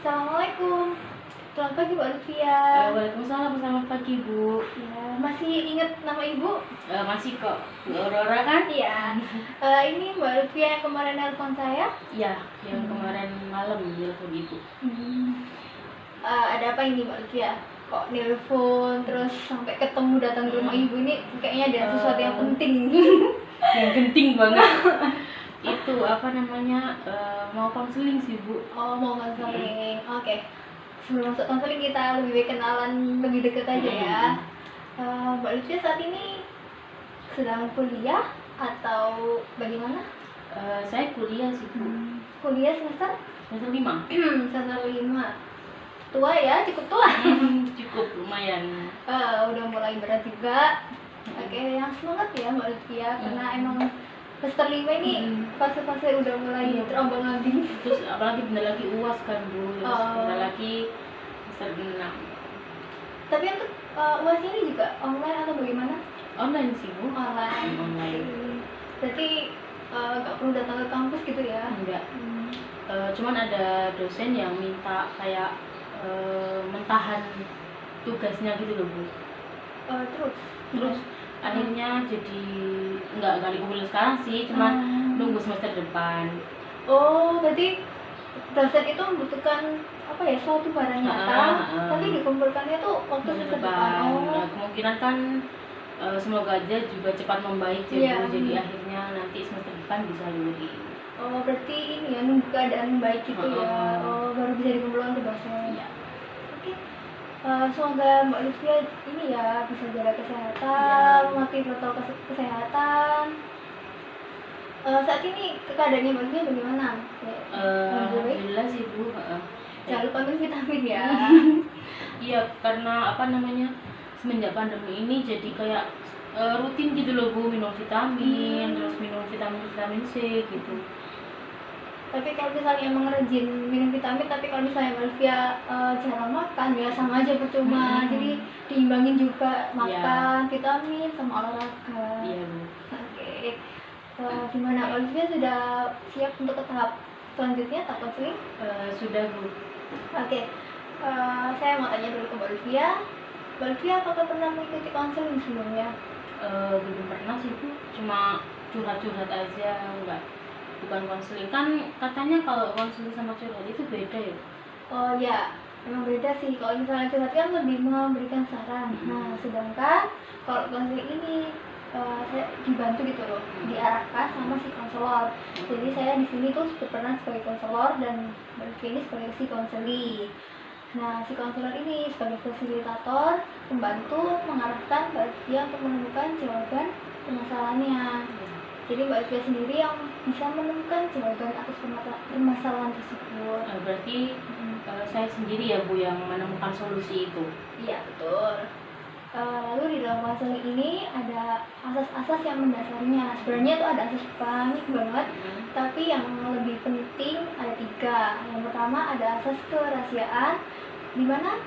Assalamualaikum. Selamat pagi Mbak Lutfia. Waalaikumsalam, selamat pagi Bu. Ya, masih ingat nama Ibu? Masih kok, Bu Aurora kan? Iya. Ini Mbak Lutfia yang kemarin nelpon saya. Iya, yang kemarin malam nelfon Ibu. Ada apa ini Mbak Lutfia? Kok nelpon terus sampai ketemu datang ke rumah Ibu ini? Kayaknya ada sesuatu yang penting. Yang penting banget. Itu apa namanya, mau konseling sih Bu. Oh, mau konseling. Oke. Sebelum masuk konseling kita lebih baik kenalan lebih dekat aja ya. Mbak Lutfia saat ini sedang kuliah atau bagaimana? Saya kuliah sih Bu. Kuliah semester Semester 5. semester 5. Tua ya, cukup tua. Cukup lumayan. Udah mulai berat juga. Oke, yang semangat ya Mbak Lutfia karena emang semester 5 ini fase-fase udah mulai terombang-ambing. Terus apalagi bentar lagi UAS kan Bu. Terus bentar lagi semester 6. Tapi untuk UAS ini juga online atau bagaimana? Online sih Bu. Online. Online. Berarti nggak perlu datang ke kampus gitu ya? Enggak. Cuman ada dosen yang minta kayak mentahan tugasnya gitu loh Bu. Terus akhirnya jadi nggak dikumpulin sekarang sih, cuman nunggu semester depan. Oh, berarti dosen itu membutuhkan apa ya, suatu barang nyata, tapi dikumpulkannya tuh waktu semester depan. Nah, kemungkinan kan semoga aja juga cepat membaik ya Bu. Jadi akhirnya nanti semester depan bisa lulus. Oh, berarti ini ya, nunggu keadaan baik gitu ya. Oh, baru bisa dikumpulkan tugasnya. Iya. Oke. Semoga Mbak Lutfia ini ya bisa jaga kesehatan, mematuhi protokol kesehatan. Saat ini keadaannya Mbak Lutfia bagaimana? Alhamdulillah sih Bu. Jangan lupa minum vitamin ya. Iya, karena apa namanya, semenjak pandemi ini jadi kayak rutin gitu loh Bu, minum vitamin, terus minum vitamin C gitu. Tapi kalau misalnya emang rajin minum vitamin, tapi kalau misalnya Mbak Lutfia jarang makan ya sama aja percuma. Jadi diimbangin juga makan, vitamin sama olahraga. Iya Bu. Oke. Gimana Mbak Lutfia sudah siap untuk ke tahap selanjutnya, tahap konseling? Sudah Bu. Oke. Saya mau tanya dulu ke Mbak Lutfia. Mbak Lutfia apakah pernah mengikuti konseling sebelumnya? Belum pernah sih Bu, cuma curhat-curhat aja, bukan konseling. Kan katanya kalau konseling sama curhat itu beda ya? Oh ya, memang beda sih. Kalau misalnya curhat kan lebih memberikan saran. Nah, sedangkan kalau konseling ini saya dibantu gitu loh, diarahkan sama si konselor. Jadi saya di sini tuh berperan sebagai konselor dan Mbak Lutfia ini sebagai si konseli. Nah, si konselor ini sebagai fasilitator membantu mengarahkan Mbak Lutfia untuk menemukan jawaban permasalahannya. Jadi Mbak Lutfia sendiri yang bisa menemukan jawaban atas permasalahan tersebut. Berarti saya sendiri ya Bu yang menemukan solusi itu? Iya, betul. Lalu di dalam konseling ini ada asas-asas yang mendasarinya. Sebenarnya itu ada asas banyak banget, tapi yang lebih penting ada 3. Yang pertama ada asas kerahasiaan, dimana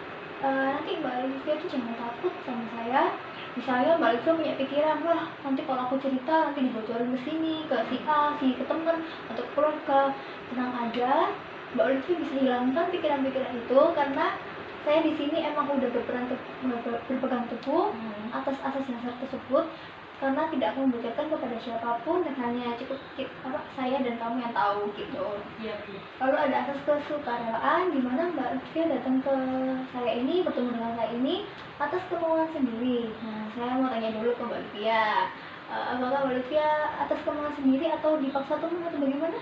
nanti Mbak Lutfia tuh jangan takut sama saya. Misalnya Mbak Lutfia punya pikiran, wah nanti kalau aku cerita nanti dibocorin ke sini, ke si A, ke temen, atau ke keluarga. Tenang aja, Mbak Lutfia bisa hilangkan pikiran-pikiran itu karena saya di sini emang udah berpegang teguh atas asas dasar tersebut, karena tidak akan membocorkan kepada siapapun dan hanya cukup saya dan kamu yang tahu gitu. Iya. Lalu ada asas kesukarela, di mana Mbak Lutfia datang ke saya ini, bertemu dengan saya ini atas kemauan sendiri. Nah, saya mau tanya dulu ke Mbak Lutfia, apakah Mbak Lutfia atas kemauan sendiri atau dipaksa teman atau bagaimana?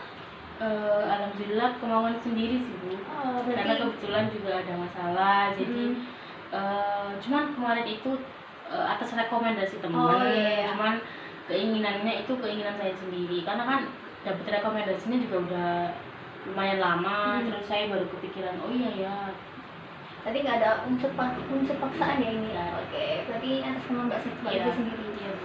Alhamdulillah kemauan sendiri sih Bu. Karena kebetulan juga ada masalah, jadi cuman kemarin itu atas rekomendasi teman. Cuman keinginannya itu keinginan saya sendiri, karena kan dapat rekomendasinya juga udah lumayan lama. Terus saya baru kepikiran, oh iya ya, tadi nggak ada unsur paksaan ya ini ya. Oke, berarti atas kemauan Mbak Lutfia sendiri. Iya Bu.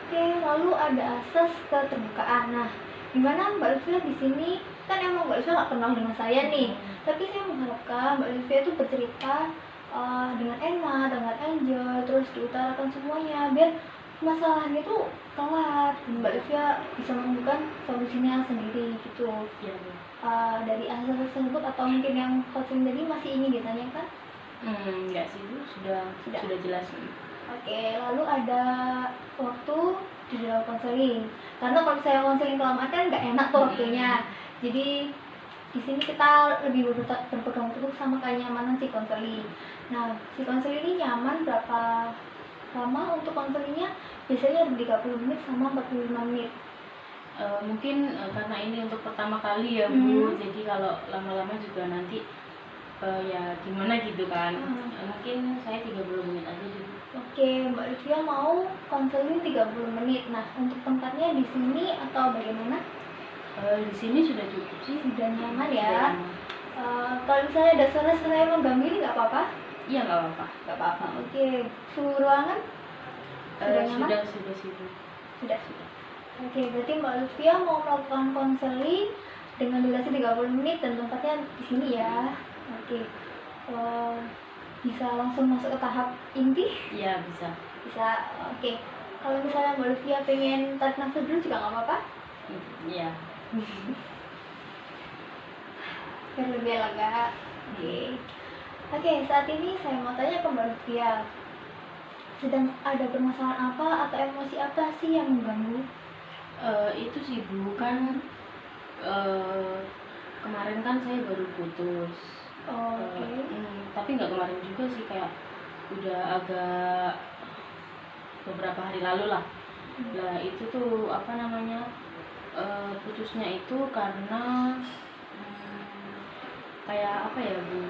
Oke, lalu ada asas keterbukaan. Nah, dimana Mbak Lutfia di sini kan emang Mbak Lutfia nggak kenal dengan saya nih, tapi saya mengharapkan Mbak Lutfia itu bercerita dengan enak, dengan enjoy, terus diutarakan semuanya biar masalahnya tuh kelar, Mbak Lutfia bisa menemukan solusinya sendiri gitu. ya. Dari asas tersebut atau mungkin yang konseling tadi masih ingin ditanyakan? Enggak sih Bu, sudah jelas. Oke, lalu ada waktu di dalam konseling. Karena kalau saya konseling kelamaan kan nggak enak tuh waktunya. Jadi di sini kita lebih berpegang teguh sama kenyamanan si konseling. Nah, si konseling ini nyaman berapa lama untuk konselingnya? Biasanya 30 menit sama 45 menit. Mungkin karena ini untuk pertama kali ya Bu, jadi kalau lama-lama juga nanti ya gimana gitu kan. Mungkin saya 30 menit aja dulu. Oke, Mbak Livia mau konseling 30 menit. Nah, untuk tempatnya di sini atau bagaimana? Di sini sudah cukup sih, sudah nyaman ya. Kalau misalnya ada suara saya mengganggu ini nggak apa-apa? Iya, nggak apa-apa. Nggak apa-apa. Oke, suhu ruangan sudah nyaman? Sudah. Oke, berarti Mbak Livia mau melakukan konseling dengan durasi 30 menit dan tempatnya di sini ya. Oke. Bisa langsung masuk ke tahap inti? Iya, bisa. Oke. Kalau misalnya Mbak Livia pengen tarik nafas dulu juga nggak apa-apa? Iya. Biar lebih lega. Oke, saat ini saya mau tanya ke Mbak Livia. Sedang ada permasalahan apa atau emosi apa sih yang mengganggu? Itu sih Bu, kan kemarin kan saya baru putus. Tapi nggak kemarin juga sih, kayak udah agak beberapa hari lalu lah. Nah itu tuh apa namanya, putusnya itu karena kayak apa ya Bu,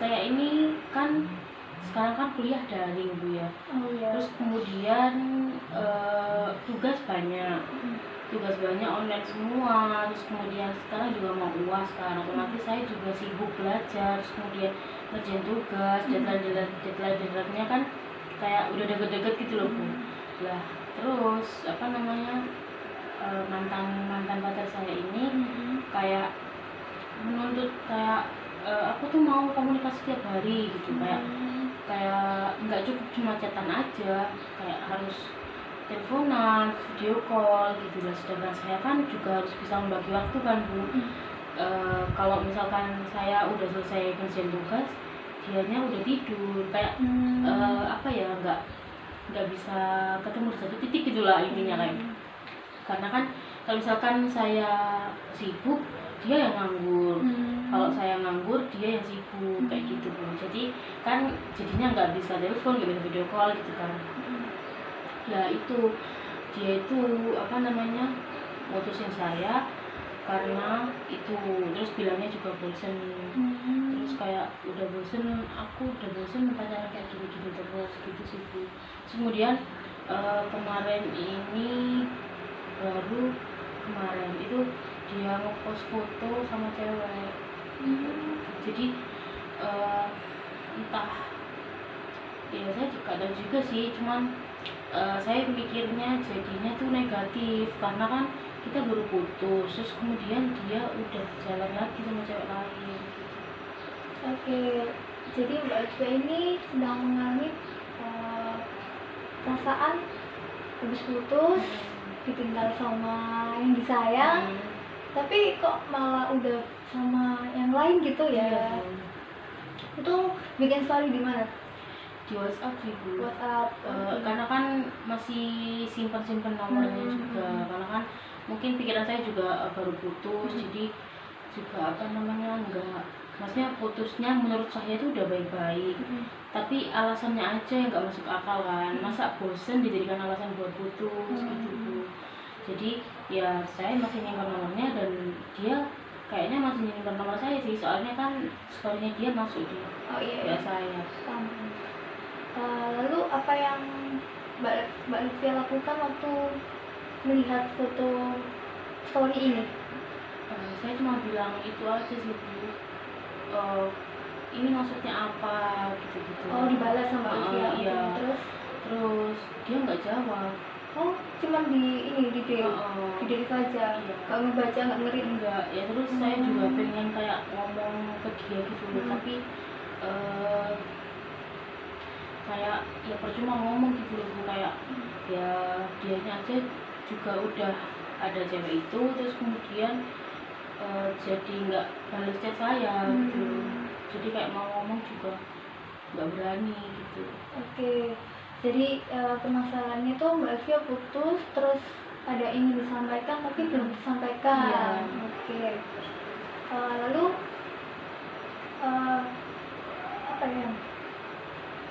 saya ini kan sekarang kan kuliah daring Bu ya. Terus kemudian tugas banyak online semua, terus kemudian sekarang juga mau UAS kan, otomatis saya juga sibuk belajar, terus kemudian ngerjain tugas, deadline-nya kan kayak udah deket-deket gitu loh Bu. Lah terus apa namanya, mantan pacar saya ini kayak menuntut kayak aku tuh mau komunikasi tiap hari gitu, kayak nggak cukup cuma chatan aja, kayak harus teleponan, video call gitu lah. Sedangkan saya kan juga harus bisa membagi waktu kan Bu. Kalau misalkan saya udah selesai kerjaan tugas, dianya udah tidur, kayak apa ya, nggak bisa ketemu di satu titik gitulah intinya kayak. Karena kan kalau misalkan saya sibuk, dia yang nganggur. Kalau saya nganggur, dia yang sibuk, kayak gitu Bu. Jadi kan jadinya nggak bisa telepon, nggak bisa video call gitu kan. Ya itu, dia itu apa namanya, mutusin saya karena itu, terus bilangnya juga bosen. Terus kayak udah bosen, aku udah bosen pacaran kayak gini-gini terus gitu sih Bu. Kemudian kemarin itu dia ngepost foto sama cewek. Jadi entah ya, saya juga tahu juga sih, cuman saya mikirnya jadinya tuh negatif karena kan kita baru putus, terus kemudian dia udah jalan lagi sama cewek lain. Oke, jadi Mbak Livia ini sedang mengalami perasaan habis putus, ditinggal sama yang disayang, tapi kok malah udah sama yang lain gitu ya. Itu bikin story di mana? Di WhatsApp sih Bu. Karena kan masih simpan nomornya juga, karena kan mungkin pikiran saya juga baru putus, jadi juga apa namanya, maksudnya putusnya menurut saya itu udah baik-baik, tapi alasannya aja yang nggak masuk akal kan. Masa bosen dijadikan alasan buat putus gitu Bu. Jadi ya saya masih nyimpan nomornya, dan dia kayaknya masih nyimpan nomor saya sih, soalnya kan story-nya dia masuk di WA saya. Lalu apa yang Mbak Livia lakukan waktu melihat foto story ini? Saya cuma bilang itu aja sih Bu, ini maksudnya apa gitu-gitu. Dibalas sama Livia. Iya. Terus dia nggak jawab. Cuma di delete aja. Iya. Nggak ngebaca, nggak ngerit? Enggak ya. Terus saya juga pengen kayak ngomong ke dia gitu loh, tapi kayak ya percuma ngomong gitu loh Bu. Kayak ya dianya aja juga udah ada cewek itu, terus kemudian jadi nggak balas chat saya gitu. Jadi kayak mau ngomong juga nggak berani gitu. Oke, jadi permasalahannya tuh Mbak Elvia putus, terus ada ingin disampaikan tapi belum disampaikan. Iya. Oke. Lalu apa ya,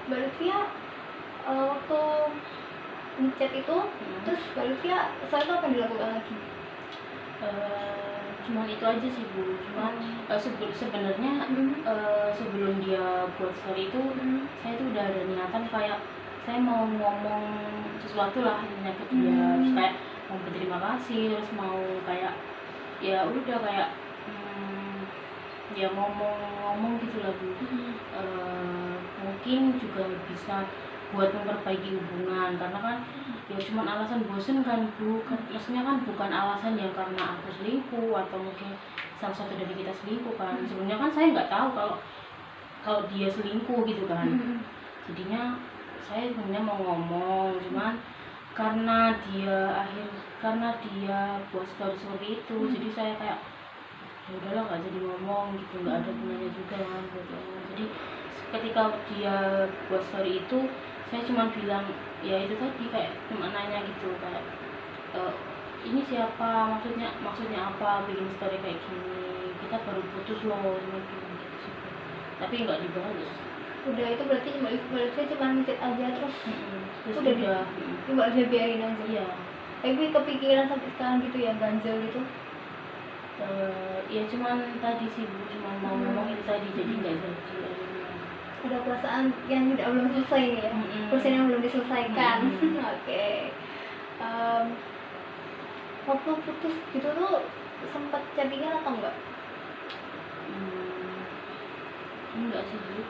Mbak Elvia waktu ngechat itu, terus Mbak Elvia setelah itu apa yang dilakukan lagi? Cuman itu aja sih Bu. Cuman sebenarnya sebelum dia buat story itu saya tuh udah ada niatan kayak saya mau ngomong sesuatu lah intinya ke dia, terus kayak mau berterima kasih, terus mau kayak ya udah kayak ya ngomong gitu lah Bu. Mungkin juga bisa buat memperbaiki hubungan, karena kan ya cuma alasan bosen kan Bu, maksudnya kan bukan alasan yang karena aku selingkuh atau mungkin salah satu dari kita selingkuh kan. Sebenarnya kan saya nggak tahu kalau dia selingkuh gitu kan. Jadinya saya sebenarnya mau ngomong, cuman karena dia buat story seperti itu, jadi saya kayak ya udahlah nggak jadi ngomong gitu, nggak ada gunanya juga kan buat ngomong. Jadi ketika dia buat story itu saya cuma bilang ya itu tadi, kayak cuma nanya gitu kayak ini siapa, maksudnya apa bikin story kayak gini, kita baru putus loh gitu, tapi nggak dibalas. Udah, itu berarti Mbak cuma ngechat aja terus udah Mbak Elvia biarin aja. Iya. Tapi kepikiran sampai sekarang gitu ya, ganjel gitu? Ya cuman tadi sih Bu, cuma mau ngomong itu tadi, jadi nggak jadi. Ada perasaan yang belum selesai nih ya, perasaan yang belum diselesaikan. Oke. Waktu putus gitu tuh sempat chattingan atau enggak? Enggak sih Bu,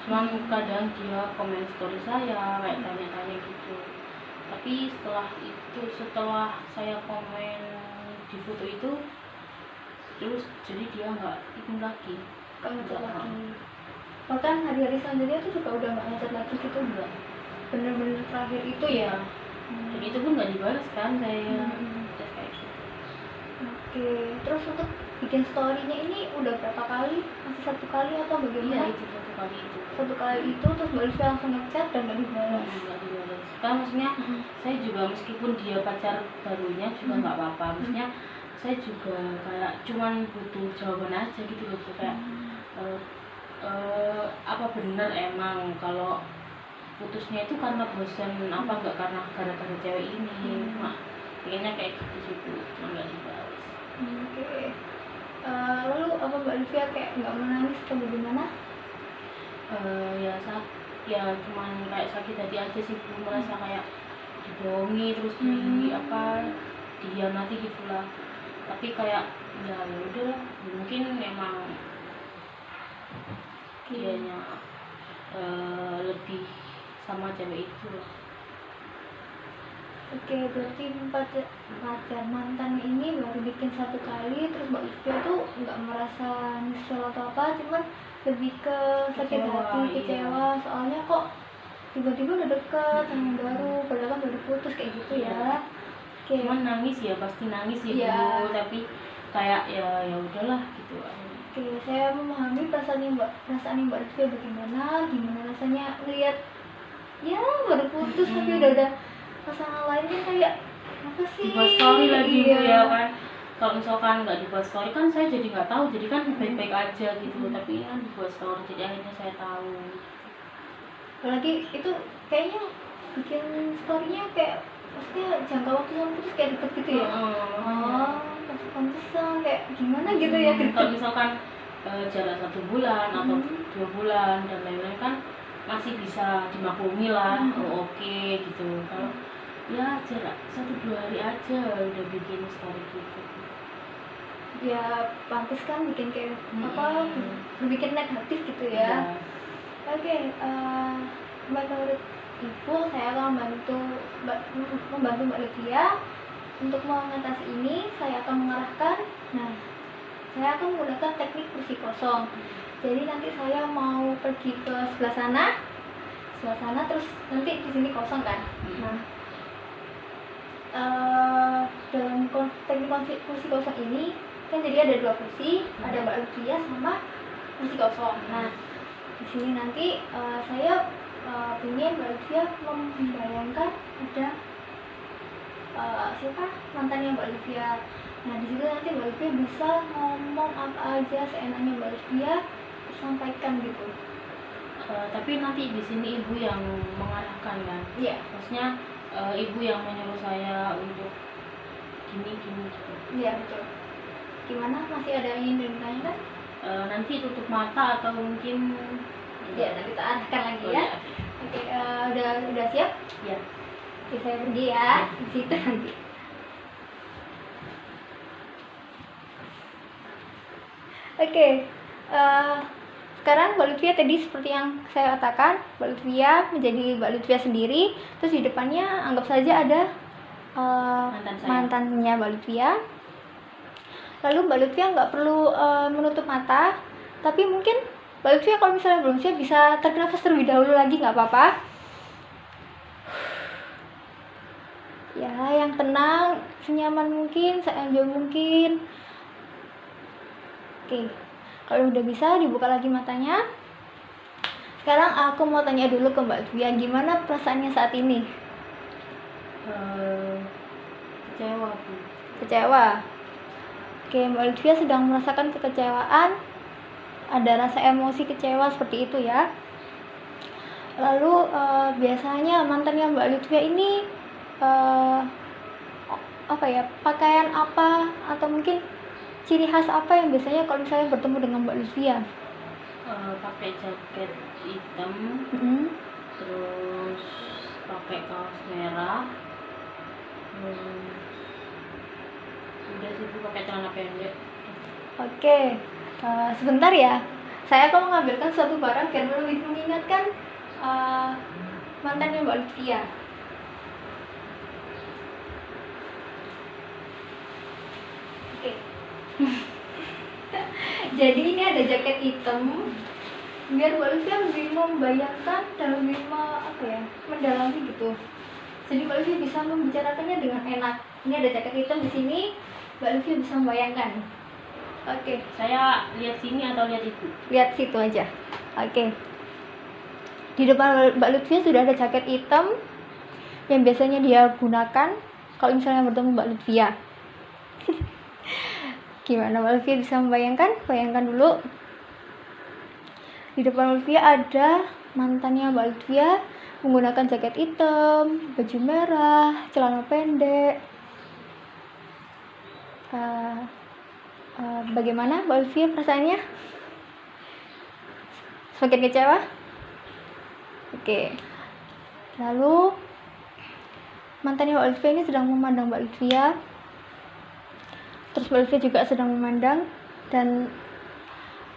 cuman kadang dia komen story saya kayak tanya-tanya gitu, tapi setelah saya komen di foto itu terus jadi dia nggak ikut lagi. Bahkan hari-hari selanjutnya tuh juga udah nggak ngechat lagi gitu? Enggak, bener-bener terakhir itu ya. Dan itu pun nggak dibalas kan saya. Kayak gitu. Oke, terus untuk bikin story-nya ini udah berapa kali? Masih satu kali atau bagaimana? Iya, itu satu kali itu terus Mbak Elvia langsung ngechat dan nggak dibalas? Nggak dibalas. Kan maksudnya saya juga meskipun dia pacar barunya juga nggak apa-apa, maksudnya saya juga kayak cuman butuh jawaban aja gitu loh, kayak apa bener emang kalau putusnya itu karena bosan, apa nggak karena gara-gara cewek ini. Pengennya kayak gitu sih Bu, cuma nggak dibalas. Oke. Lalu apa Mbak Elvia kayak nggak menangis atau bagaimana? Ya cuman kayak sakit hati aja sih Bu, merasa kayak dibohongi terus dihianati gitulah. Tapi kayak ya udah, mungkin memang dianya lebih sama cewek itu lah. Oke, berarti pacar mantan ini baru bikin satu kali, terus Mbak Elvia tuh nggak merasa nyesel atau apa, cuman lebih ke sakit hati, kecewa, soalnya kok tiba-tiba udah deket sama yang baru, padahal kan udah putus kayak gitu ya. Oke. Cuman nangis ya, pasti nangis ya Bu, tapi kayak ya udahlah gitu. Oke, saya memahami perasaan Mbak Elvia gimana rasanya lihat ya baru putus tapi udah pasangan lain kan, kayak apa sih? Dibuat story lagi Bu ya kan. Kalau misalkan nggak dibuat story kan saya jadi nggak tahu, jadi kan baik-baik aja gitu. Tapi ini kan dibuat story, jadi akhirnya saya tahu. Apalagi itu kayaknya bikin storynya kayak maksudnya jangka waktu sama putus kayak deket gitu ya. Pantesan kayak gimana gitu ya. Kalau misalkan jarak 1 bulan atau 2 bulan dan lain-lain kan masih bisa dimaklumi lah. Oke gitu. Kalau ya jarak 1-2 hari aja udah bikin story gitu. Ya pantes kan bikin kayak berpikir negatif gitu ya. Oke, menurut Ibu, saya akan membantu Mbak Elvia untuk mengatasi ini. Saya akan mengarahkan. Nah, saya akan menggunakan teknik kursi kosong. Jadi nanti saya mau pergi ke sebelah sana, terus nanti di sini kosong kan. Nah, dalam teknik kursi kosong ini kan jadi ada 2 kursi, ada Mbak Lutfia sama kursi kosong. Nah di sini nanti saya ingin Mbak Lutfia membayangkan ada siapa mantannya Mbak Lutfia. Nah di situ nanti Mbak Lutfia bisa ngomong apa aja seenaknya Mbak Lutfia, sampaikan gitu. Tapi nanti di sini ibu yang mengarahkan kan? Iya. Maksudnya ibu yang menyuruh saya untuk gini gitu. Iya betul. Gimana, masih ada yang ingin ditanyakan? Nanti tutup mata atau mungkin Ya nanti kita arahkan lagi ya. iya. Oke, udah siap? Ya. Oke, saya pergi ya di situ nanti. Oke, sekarang Mbak Lutfia tadi seperti yang saya katakan, Mbak Lutfia menjadi Mbak Lutfia sendiri. Terus di depannya anggap saja ada mantannya Mbak Lutfia. Lalu Mbak Lutfia nggak perlu menutup mata, tapi mungkin Mbak Lutfia kalau misalnya belum siap bisa tarik nafas terlebih dahulu lagi, nggak apa-apa. Ya, yang tenang, senyaman mungkin, seenjoy mungkin. Oke, kalau udah bisa dibuka lagi matanya. Sekarang aku mau tanya dulu ke Mbak Lutfia, gimana perasaannya saat ini? Kecewa Bu. Kecewa. Oke, Mbak Lutfia sedang merasakan kekecewaan, ada rasa emosi kecewa seperti itu ya. Lalu biasanya mantannya Mbak Lutfia ini apa ya, pakaian apa atau mungkin ciri khas apa yang biasanya kalau misalnya bertemu dengan Mbak Lutfia? Pakai jaket hitam, terus pakai kaos merah, udah sih pakai celana pendek. Oke, sebentar ya, saya akan mengambilkan suatu barang biar lebih mengingatkan mantannya Mbak Lutfia. Oke. Jadi ini ada jaket hitam biar Mbak Lutfia lebih membayangkan dan lebih mendalami gitu. Jadi Mbak Lutfia bisa membicarakannya dengan enak. Ini ada jaket hitam di sini, Mbak Lutfia bisa membayangkan. Oke. Saya lihat sini atau lihat itu? Lihat situ aja. Oke. Di depan Mbak Lutfia sudah ada jaket hitam yang biasanya dia gunakan kalau misalnya bertemu Mbak Lutfia. Gimana Mbak Lutfia bisa membayangkan? Bayangkan dulu. Di depan Mbak Lutfia ada mantannya Mbak Lutfia menggunakan jaket hitam, baju merah, celana pendek. Bagaimana Mbak Lutfia perasaannya? Semakin kecewa? Oke. Lalu mantannya Mbak Lutfia ini sedang memandang Mbak Lutfia. Terus Mbak Lutfia juga sedang memandang, dan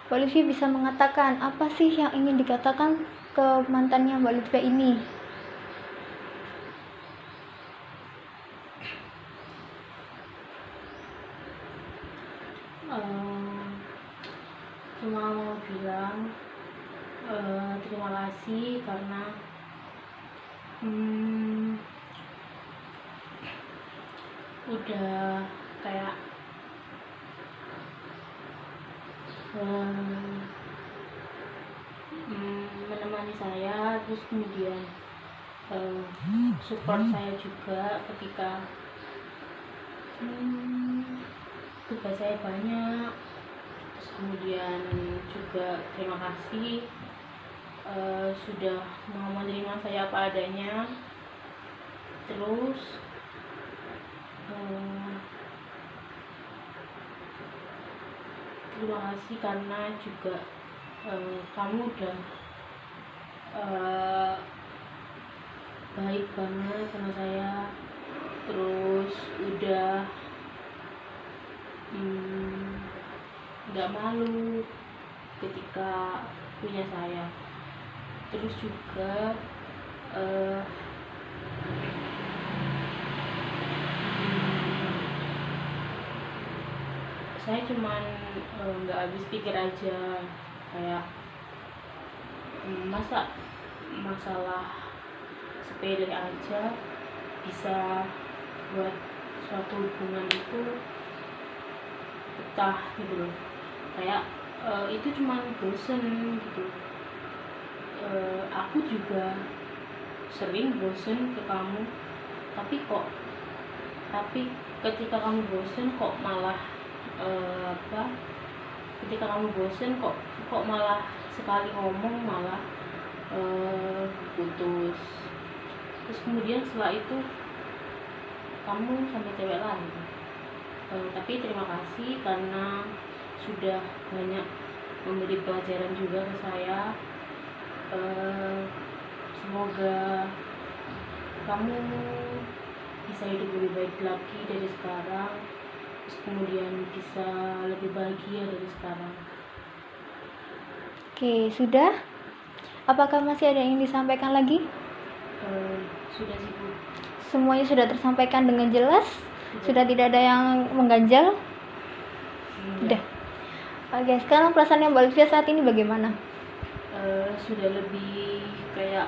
Mbak Lutfia bisa mengatakan apa sih yang ingin dikatakan ke mantannya Mbak Lutfia ini. Cuma mau bilang terima kasih karena udah kayak menemani saya, terus kemudian support saya juga ketika tugas saya banyak. Terus kemudian juga terima kasih sudah mau menerima saya apa adanya. Terus terima kasih karena juga kamu udah baik banget sama saya, terus udah nggak malu ketika punya saya. Terus juga saya cuman nggak habis pikir aja, kayak masa masalah sepele aja bisa buat suatu hubungan itu betah gitu loh, kayak itu cuma bosen gitu. Aku juga sering bosen ke kamu, tapi ketika kamu bosen kok malah ketika kamu bosen kok malah sekali ngomong malah putus. Terus kemudian setelah itu kamu sampai cewek lain. Tapi terima kasih karena sudah banyak memberi pelajaran juga ke saya. Semoga kamu bisa hidup lebih baik lagi dari sekarang, terus kemudian bisa lebih bahagia dari sekarang. Oke, sudah? Apakah masih ada yang disampaikan lagi? Sudah sih Bu. Semuanya sudah tersampaikan dengan jelas? Sudah tidak ada yang mengganjal? Sudah. Oke, sekarang perasaannya Mbak Olivia saat ini bagaimana? Sudah lebih kayak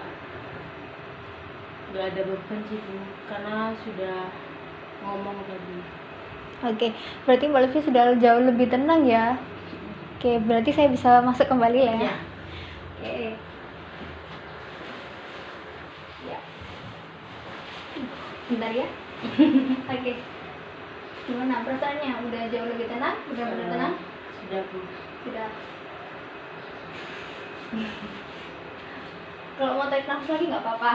gak ada beban sih Bu, karena sudah ngomong tadi. Oke, berarti Mbak Olivia sudah jauh lebih tenang ya. Oke, berarti saya bisa masuk kembali ya? Ya. Oke. Ya. Bentar ya. Oke. Gimana perasaannya? Udah jauh lebih tenang? Udah benar tenang? Sudah Bu. Sudah. Kalau mau tarik nafas lagi nggak apa-apa.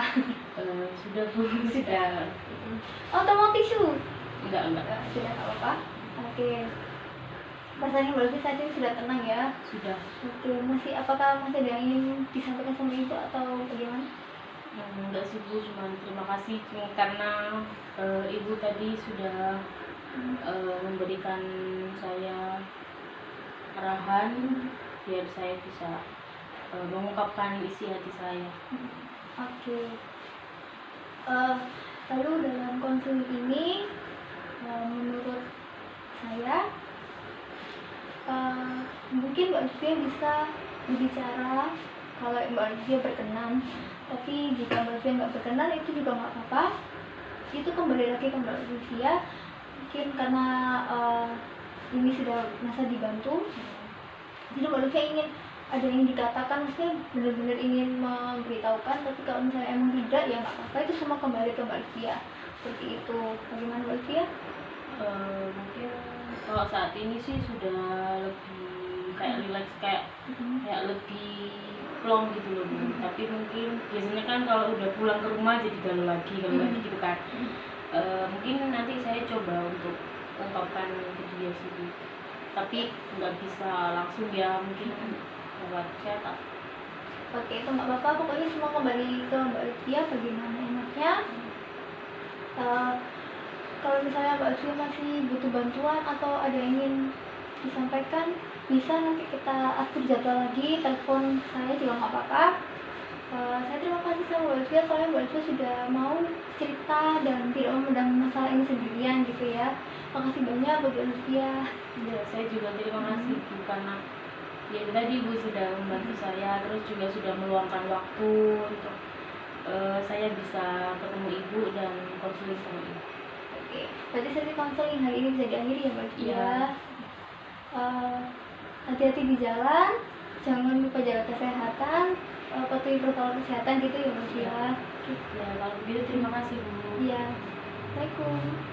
Sudah Bu. Sudah. Atau mau tisu? Enggak. Sudah, nggak apa-apa. Oke. Perasaannya Mbak Olivia saat ini sudah tenang ya? Sudah. Oke, apakah masih ada yang ingin disampaikan sama ibu atau bagaimana? Enggak sih Bu, cuma terima kasih karena ibu tadi sudah memberikan saya arahan biar saya bisa mengungkapkan isi hati saya. Oke. Lalu dalam konseling ini, menurut saya, mungkin Mbak Olivia bisa berbicara kalau Mbak Olivia berkenan. Tapi jika Mbak Olivia nggak berkenan, itu juga nggak apa-apa. Itu kembali lagi ke Mbak Olivia. Mungkin karena ini sudah masa dibantu, jadi Mbak Olivia ingin ada yang dikatakan, maksudnya benar-benar ingin memberitahukan. Tapi kalau misalnya emang tidak, ya nggak apa-apa, itu semua kembali ke Mbak Olivia. Seperti itu. Bagaimana Mbak Olivia? Mungkin kalau saat ini sih sudah lebih kayak relax, kayak lebih plong gitu loh Bu. Tapi mungkin biasanya kan kalau udah pulang ke rumah jadi galau lagi gitu kan. Mungkin nanti saya coba untuk ungkapkan ke dia sih Bu. Tapi nggak bisa langsung ya, mungkin lewat chat. Oke, itu nggak apa-apa, pokoknya semua kembali ke Mbak Olivia bagaimana enaknya. Kalau misalnya Mbak Olivia masih butuh bantuan atau ada yang ingin disampaikan, bisa nanti kita atur jadwal lagi, telepon saya juga nggak apa-apa. Saya terima kasih sama Mbak Olivia, soalnya Mbak Olivia sudah mau cerita dan tidak memendam masalah ini sendirian gitu ya. Makasih banyak buat Mbak Olivia. Ya, saya juga terima kasih Bu, karena ya tadi Bu sudah membantu saya, terus juga sudah meluangkan waktu untuk saya bisa ketemu Ibu dan konseling sama Ibu. Oke, berarti sesi konseling hari ini bisa diakhiri ya Mbak Olivia. Iya. Hati-hati di jalan, jangan lupa jaga kesehatan, patuhi protokol kesehatan gitu ya Mbak Olivia. Ya, kalau begitu terima kasih Bu. Iya, Assalamualaikum.